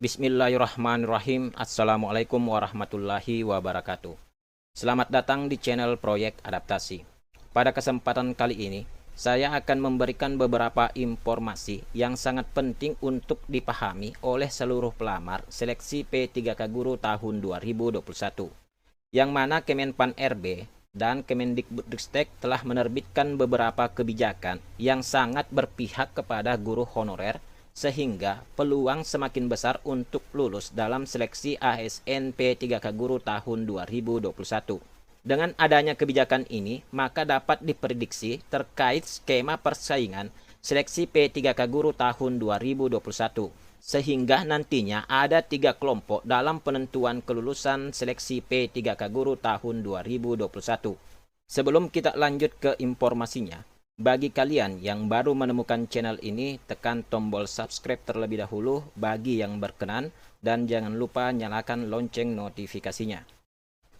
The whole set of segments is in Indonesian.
Bismillahirrahmanirrahim. Assalamualaikum warahmatullahi wabarakatuh. Selamat datang di channel Proyek Adaptasi. Pada kesempatan kali ini, saya akan memberikan beberapa informasi yang sangat penting untuk dipahami oleh seluruh pelamar seleksi P3K Guru tahun 2021. Yang mana Kemenpan RB dan Kemendikbudristek telah menerbitkan beberapa kebijakan yang sangat berpihak kepada guru honorer, sehingga peluang semakin besar untuk lulus dalam seleksi ASN P3K Guru tahun 2021. Dengan adanya kebijakan ini, maka dapat diprediksi terkait skema persaingan seleksi P3K Guru tahun 2021, sehingga nantinya ada 3 kelompok dalam penentuan kelulusan seleksi P3K Guru tahun 2021. Sebelum kita lanjut ke informasinya, bagi kalian yang baru menemukan channel ini, tekan tombol subscribe terlebih dahulu bagi yang berkenan, dan jangan lupa nyalakan lonceng notifikasinya.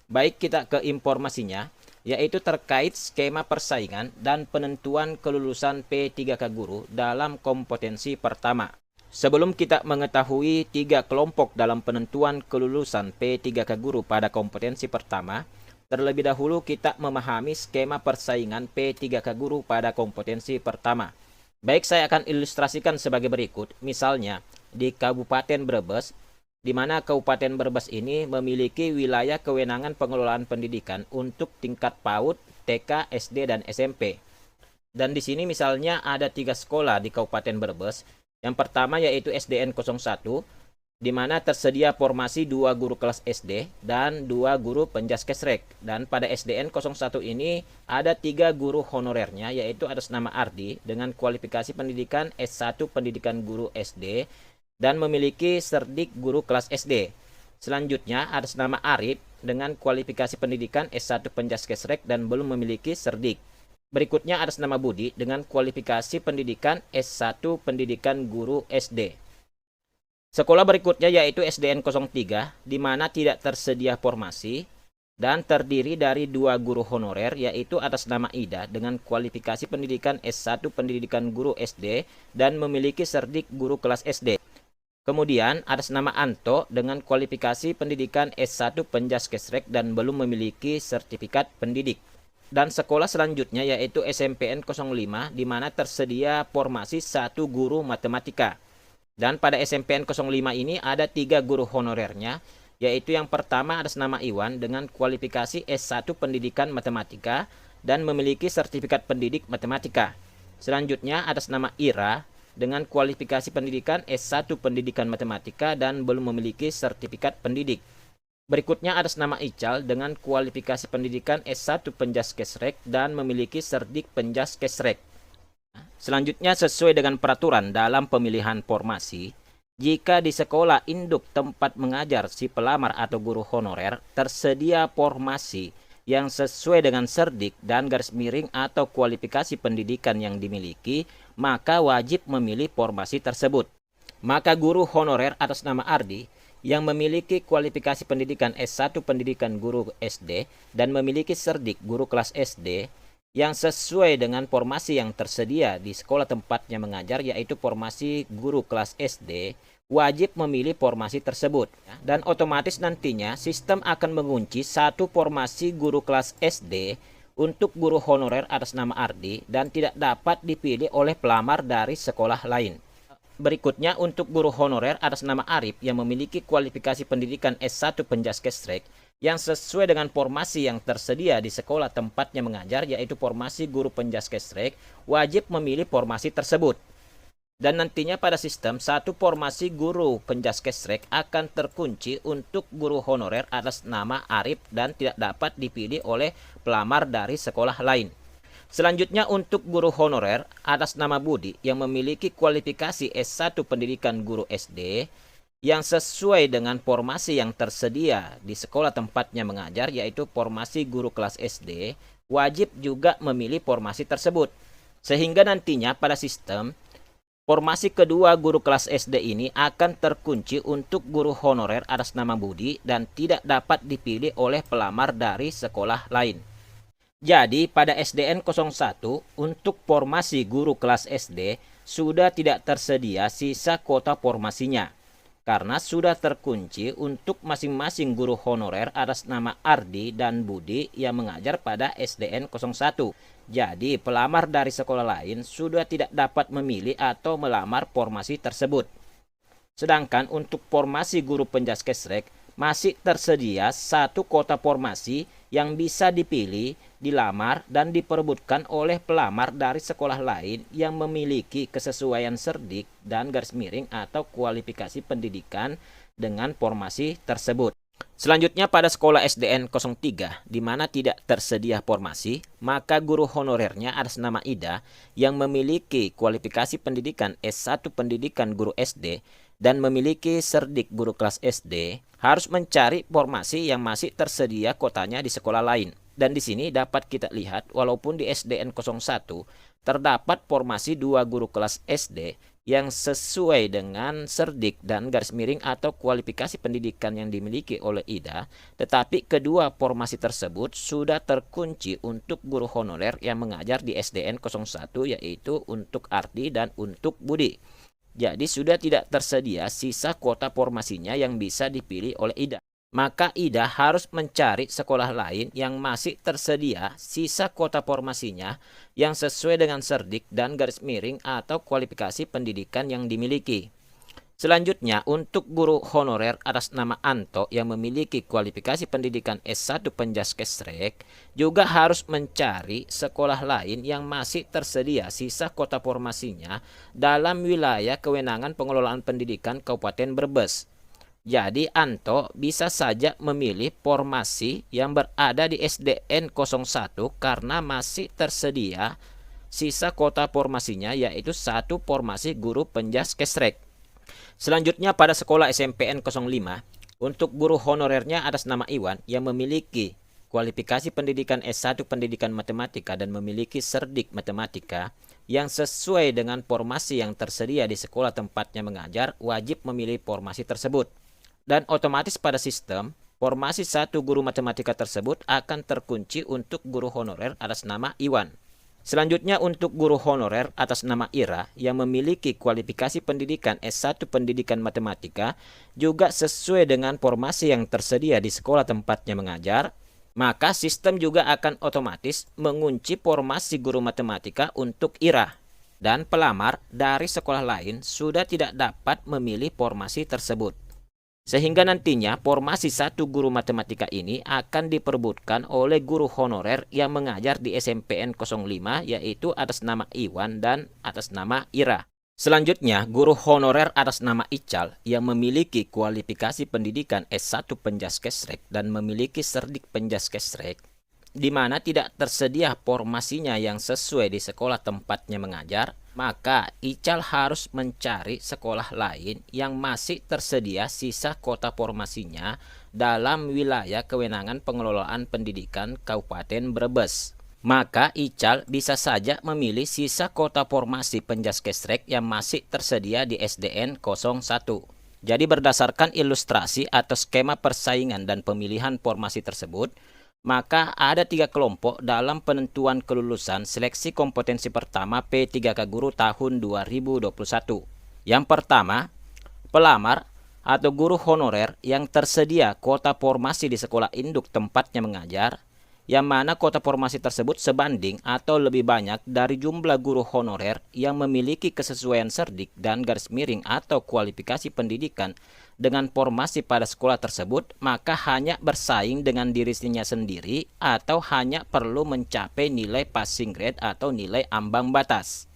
Baik, kita ke informasinya, yaitu terkait skema persaingan dan penentuan kelulusan P3K Guru dalam kompetensi pertama. Sebelum kita mengetahui 3 kelompok dalam penentuan kelulusan P3K Guru pada kompetensi pertama, terlebih dahulu kita memahami skema persaingan P3K Guru pada kompetensi pertama. Baik, saya akan ilustrasikan sebagai berikut. Misalnya, di Kabupaten Brebes, di mana Kabupaten Brebes ini memiliki wilayah kewenangan pengelolaan pendidikan untuk tingkat PAUD, TK, SD, dan SMP. Dan di sini misalnya ada 3 sekolah di Kabupaten Brebes. Yang pertama yaitu SDN 01, di mana tersedia formasi 2 guru kelas SD dan 2 guru penjaskesrek. Dan pada SDN 01 ini ada 3 guru honorernya, yaitu atas nama Ardi dengan kualifikasi pendidikan S1 pendidikan guru SD dan memiliki serdik guru kelas SD. Selanjutnya atas nama Arif dengan kualifikasi pendidikan S1 penjaskesrek dan belum memiliki serdik. Berikutnya atas nama Budi dengan kualifikasi pendidikan S1 pendidikan guru SD. Sekolah berikutnya yaitu SDN 03, di mana tidak tersedia formasi dan terdiri dari 2 guru honorer, yaitu atas nama Ida dengan kualifikasi pendidikan S1 pendidikan guru SD dan memiliki serdik guru kelas SD. Kemudian atas nama Anto dengan kualifikasi pendidikan S1 penjaskesrek dan belum memiliki sertifikat pendidik. Dan sekolah selanjutnya yaitu SMPN 05, di mana tersedia formasi 1 guru matematika. Dan pada SMPN 05 ini ada 3 guru honorernya, yaitu yang pertama atas nama Iwan dengan kualifikasi S1 pendidikan matematika dan memiliki sertifikat pendidik matematika. Selanjutnya atas nama Ira dengan kualifikasi pendidikan S1 pendidikan matematika dan belum memiliki sertifikat pendidik. Berikutnya atas nama Ical dengan kualifikasi pendidikan S1 penjaskesrek dan memiliki serdik penjaskesrek. Selanjutnya, sesuai dengan peraturan dalam pemilihan formasi, jika di sekolah induk tempat mengajar si pelamar atau guru honorer tersedia formasi yang sesuai dengan serdik dan garis miring atau kualifikasi pendidikan yang dimiliki, maka wajib memilih formasi tersebut. Maka guru honorer atas nama Ardi yang memiliki kualifikasi pendidikan S1 pendidikan guru SD dan memiliki serdik guru kelas SD yang sesuai dengan formasi yang tersedia di sekolah tempatnya mengajar, yaitu formasi guru kelas SD, wajib memilih formasi tersebut. Dan otomatis nantinya sistem akan mengunci 1 formasi guru kelas SD untuk guru honorer atas nama Ardi dan tidak dapat dipilih oleh pelamar dari sekolah lain. Berikutnya untuk guru honorer atas nama Arif yang memiliki kualifikasi pendidikan S1 penjaskesrek yang sesuai dengan formasi yang tersedia di sekolah tempatnya mengajar, yaitu formasi guru penjaskesrek, wajib memilih formasi tersebut. Dan nantinya pada sistem 1 formasi guru penjaskesrek akan terkunci untuk guru honorer atas nama Arif dan tidak dapat dipilih oleh pelamar dari sekolah lain. Selanjutnya untuk guru honorer atas nama Budi yang memiliki kualifikasi S1 pendidikan guru SD yang sesuai dengan formasi yang tersedia di sekolah tempatnya mengajar, yaitu formasi guru kelas SD, wajib juga memilih formasi tersebut. Sehingga nantinya pada sistem formasi kedua guru kelas SD ini akan terkunci untuk guru honorer atas nama Budi dan tidak dapat dipilih oleh pelamar dari sekolah lain. Jadi pada SDN 01 untuk formasi guru kelas SD sudah tidak tersedia sisa kuota formasinya. karena sudah terkunci untuk masing-masing guru honorer atas nama Ardi dan Budi yang mengajar pada SDN 01. Jadi pelamar dari sekolah lain sudah tidak dapat memilih atau melamar formasi tersebut. Sedangkan untuk formasi guru penjaskesrek masih tersedia satu kota formasi yang bisa dipilih, dilamar, dan diperebutkan oleh pelamar dari sekolah lain yang memiliki kesesuaian cerdik dan garis miring atau kualifikasi pendidikan dengan formasi tersebut. Selanjutnya pada sekolah SDN 03 di mana tidak tersedia formasi, maka guru honorernya atas nama Ida yang memiliki kualifikasi pendidikan S1 pendidikan guru SD dan memiliki cerdik guru kelas SD harus mencari formasi yang masih tersedia kotanya di sekolah lain. Dan di sini dapat kita lihat walaupun di SDN 01 terdapat formasi 2 guru kelas SD yang sesuai dengan cerdik dan garis miring atau kualifikasi pendidikan yang dimiliki oleh Ida, tetapi kedua formasi tersebut sudah terkunci untuk guru honorer yang mengajar di SDN 01 yaitu untuk Ardi dan untuk Budi. Jadi sudah tidak tersedia sisa kuota formasinya yang bisa dipilih oleh Ida. Maka Ida harus mencari sekolah lain yang masih tersedia sisa kuota formasinya yang sesuai dengan cerdik dan garis miring atau kualifikasi pendidikan yang dimiliki. Selanjutnya untuk guru honorer atas nama Anto yang memiliki kualifikasi pendidikan S1 penjaskesrek juga harus mencari sekolah lain yang masih tersedia sisa kuota formasinya dalam wilayah kewenangan pengelolaan pendidikan Kabupaten Brebes. Jadi Anto bisa saja memilih formasi yang berada di SDN 01 karena masih tersedia sisa kuota formasinya yaitu satu formasi guru penjaskesrek. Selanjutnya pada sekolah SMPN 05 untuk guru honorernya atas nama Iwan yang memiliki kualifikasi pendidikan S1 pendidikan matematika dan memiliki cerdik matematika yang sesuai dengan formasi yang tersedia di sekolah tempatnya mengajar wajib memilih formasi tersebut. Dan otomatis pada sistem, formasi satu guru matematika tersebut akan terkunci untuk guru honorer atas nama Iwan. Selanjutnya untuk guru honorer atas nama Ira yang memiliki kualifikasi pendidikan S1 pendidikan matematika juga sesuai dengan formasi yang tersedia di sekolah tempatnya mengajar, maka sistem juga akan otomatis mengunci formasi guru matematika untuk Ira. Dan pelamar dari sekolah lain sudah tidak dapat memilih formasi tersebut. Sehingga nantinya formasi satu guru matematika ini akan diperebutkan oleh guru honorer yang mengajar di SMPN 05 yaitu atas nama Iwan dan atas nama Ira. Selanjutnya guru honorer atas nama Ical yang memiliki kualifikasi pendidikan S1 penjaskesrek dan memiliki cerdik penjaskesrek di mana tidak tersedia formasinya yang sesuai di sekolah tempatnya mengajar, maka Ical harus mencari sekolah lain yang masih tersedia sisa kuota formasinya dalam wilayah kewenangan pengelolaan pendidikan Kabupaten Brebes. Maka Ical bisa saja memilih sisa kuota formasi penjaskesrek yang masih tersedia di SDN 01. Jadi berdasarkan ilustrasi atau skema persaingan dan pemilihan formasi tersebut, maka ada 3 kelompok dalam penentuan kelulusan seleksi kompetensi pertama P3K Guru tahun 2021. Yang pertama, pelamar atau guru honorer yang tersedia kuota formasi di sekolah induk tempatnya mengajar, yang mana kuota formasi tersebut sebanding atau lebih banyak dari jumlah guru honorer yang memiliki kesesuaian cerdik dan garis miring atau kualifikasi pendidikan dengan formasi pada sekolah tersebut, maka hanya bersaing dengan dirinya sendiri atau hanya perlu mencapai nilai passing grade atau nilai ambang batas.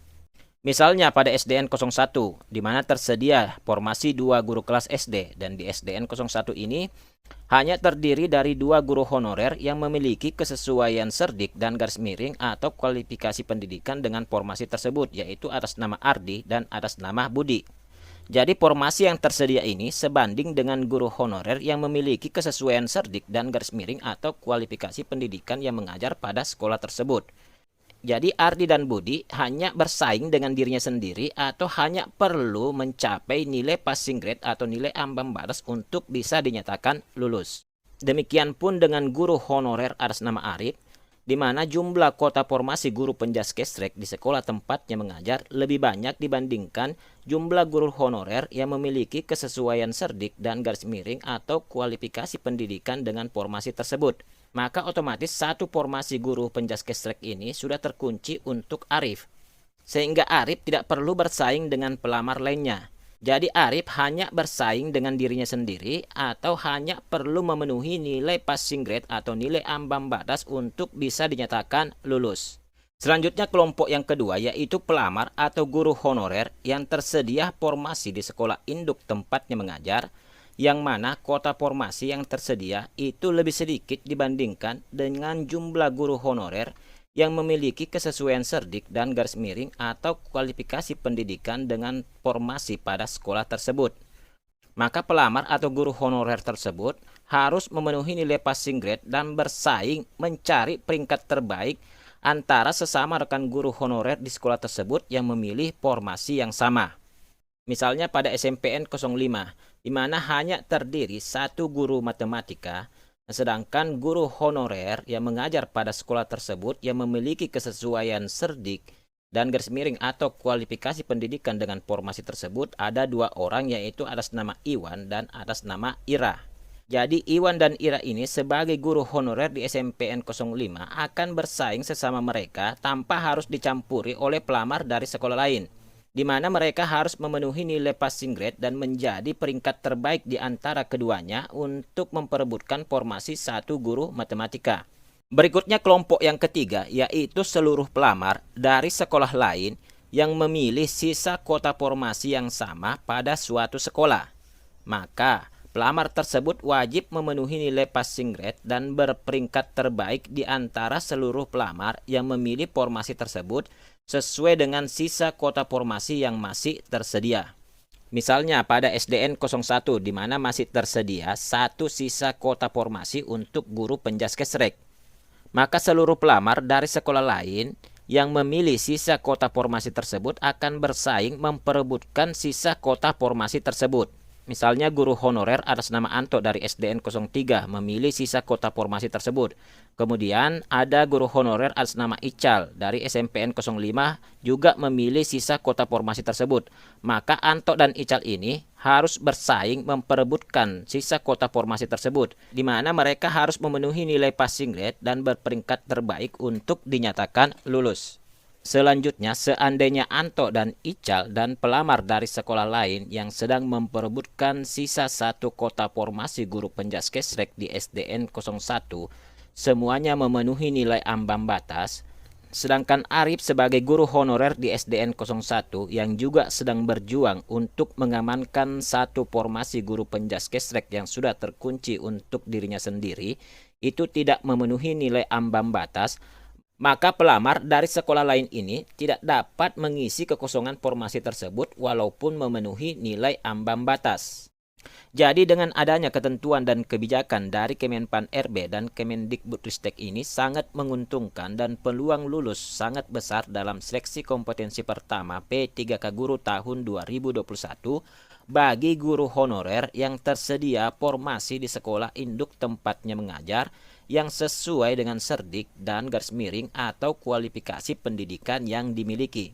Misalnya pada SDN 01 di mana tersedia formasi 2 guru kelas SD dan di SDN 01 ini hanya terdiri dari 2 guru honorer yang memiliki kesesuaian cerdik dan garis miring atau kualifikasi pendidikan dengan formasi tersebut yaitu atas nama Ardi dan atas nama Budi. Jadi formasi yang tersedia ini sebanding dengan guru honorer yang memiliki kesesuaian cerdik dan garis miring atau kualifikasi pendidikan yang mengajar pada sekolah tersebut. Jadi Ardi dan Budi hanya bersaing dengan dirinya sendiri atau hanya perlu mencapai nilai passing grade atau nilai ambang batas untuk bisa dinyatakan lulus. Demikian pun dengan guru honorer atas nama Arif di mana jumlah kuota formasi guru penjaskestrek di sekolah tempatnya mengajar lebih banyak dibandingkan jumlah guru honorer yang memiliki kesesuaian serdik dan garis miring atau kualifikasi pendidikan dengan formasi tersebut. Maka otomatis satu formasi guru penjaskestrek ini sudah terkunci untuk Arif, sehingga Arif tidak perlu bersaing dengan pelamar lainnya. Jadi Arif hanya bersaing dengan dirinya sendiri atau hanya perlu memenuhi nilai passing grade atau nilai ambang batas untuk bisa dinyatakan lulus. Selanjutnya kelompok yang kedua yaitu pelamar atau guru honorer yang tersedia formasi di sekolah induk tempatnya mengajar, yang mana kuota formasi yang tersedia itu lebih sedikit dibandingkan dengan jumlah guru honorer yang memiliki kesesuaian serdik dan garis miring atau kualifikasi pendidikan dengan formasi pada sekolah tersebut. Maka pelamar atau guru honorer tersebut harus memenuhi nilai passing grade dan bersaing mencari peringkat terbaik antara sesama rekan guru honorer di sekolah tersebut yang memilih formasi yang sama. Misalnya pada SMPN 05, di mana hanya terdiri satu guru matematika, sedangkan guru honorer yang mengajar pada sekolah tersebut yang memiliki kesesuaian serdik dan garis miring atau kualifikasi pendidikan dengan formasi tersebut ada dua orang, yaitu atas nama Iwan dan atas nama Ira. Jadi Iwan dan Ira ini sebagai guru honorer di SMPN 05 akan bersaing sesama mereka tanpa harus dicampuri oleh pelamar dari sekolah lain, di mana mereka harus memenuhi nilai passing grade dan menjadi peringkat terbaik di antara keduanya untuk memperebutkan formasi satu guru matematika. Berikutnya kelompok yang ketiga yaitu seluruh pelamar dari sekolah lain yang memilih sisa kuota formasi yang sama pada suatu sekolah. Maka pelamar tersebut wajib memenuhi nilai passing grade dan berperingkat terbaik di antara seluruh pelamar yang memilih formasi tersebut sesuai dengan sisa kuota formasi yang masih tersedia. Misalnya pada SDN 01 di mana masih tersedia satu sisa kuota formasi untuk guru penjaskestrek. Maka seluruh pelamar dari sekolah lain yang memilih sisa kuota formasi tersebut akan bersaing memperebutkan sisa kuota formasi tersebut. Misalnya guru honorer atas nama Anto dari SDN 03 memilih sisa kuota formasi tersebut. Kemudian ada guru honorer atas nama Ical dari SMPN 05 juga memilih sisa kuota formasi tersebut. Maka Anto dan Ical ini harus bersaing memperebutkan sisa kuota formasi tersebut, di mana mereka harus memenuhi nilai passing grade dan berperingkat terbaik untuk dinyatakan lulus. Selanjutnya, seandainya Anto dan Ical dan pelamar dari sekolah lain yang sedang memperebutkan sisa satu kuota formasi guru penjaskestrek di SDN 01 semuanya memenuhi nilai ambang batas, sedangkan Arif sebagai guru honorer di SDN 01 yang juga sedang berjuang untuk mengamankan satu formasi guru penjaskestrek yang sudah terkunci untuk dirinya sendiri itu tidak memenuhi nilai ambang batas, maka pelamar dari sekolah lain ini tidak dapat mengisi kekosongan formasi tersebut walaupun memenuhi nilai ambang batas. Jadi dengan adanya ketentuan dan kebijakan dari Kemenpan RB dan Kemendikbudristek ini sangat menguntungkan dan peluang lulus sangat besar dalam seleksi kompetensi pertama P3K Guru tahun 2021 bagi guru honorer yang tersedia formasi di sekolah induk tempatnya mengajar yang sesuai dengan serdik dan garis miring atau kualifikasi pendidikan yang dimiliki.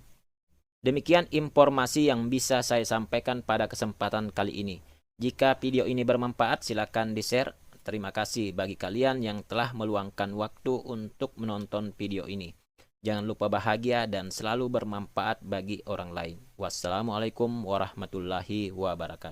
Demikian informasi yang bisa saya sampaikan pada kesempatan kali ini. Jika video ini bermanfaat, silakan di-share. Terima kasih bagi kalian yang telah meluangkan waktu untuk menonton video ini. Jangan lupa bahagia dan selalu bermanfaat bagi orang lain. Wassalamualaikum warahmatullahi wabarakatuh.